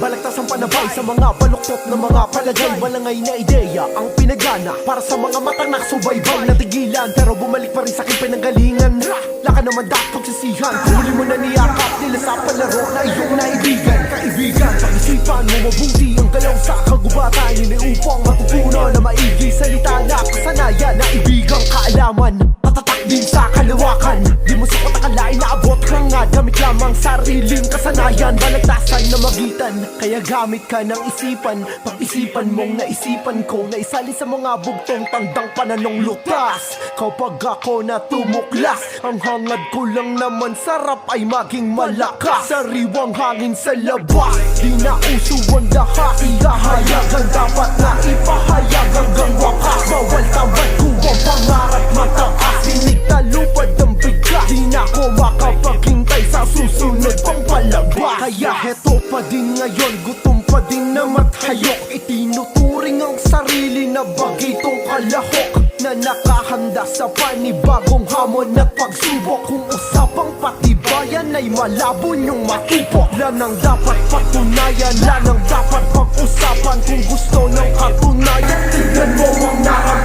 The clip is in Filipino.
balagtas ang panabay sa mga baluktot na mga palagay. Malangay na ideya ang pinagana para sa mga matang nakasubaybay. Natigilan pero bumalik pa rin sa aking pinanggalingan. Laka naman dapat pagsisihan, huli mo na niyakap nila sa palaro na iyong naibigan. Kaibigan, pag-isipan mo mabuti ang galaw sa kagubatan. Yun ay upang matutunan na maigi salita na kasanayan. Naibigang kaalaman, matatak din sa kalawakan. Di mo sapat akalain na abot ka nga, gamit lamang sariling kasanayan. Balagtasan na magitan, kaya gamit ka ng isipan. Pag-isipan mong naisipan ko na isali sa mga bugtong tandang pananong lutas. Kapag ako na tumuklas, ang hangad ko lang naman sarap ay maging malakas. Sariwang hangin sa labas, di na uso ang lahat. Ihahayagan dapat na ipahayag hanggang wakas. Bawal tamad ko ang pangarap mataas. Dinig talupad ang bigat, di na ko makapaghintay sa susunod pang palabas. Kaya heto pa din ngayon, gutom pa din na mathayok. Itinuturing ang sarili na bagitong kalahok, na nakahanda sa panibagong hamon at pagsubok. Kung usapang patibayan ay malabo niyong matupok. Lanang dapat patunayan, lanang dapat pag-usapan. Kung gusto ng katunayan, tignan mo ang nararamdaman.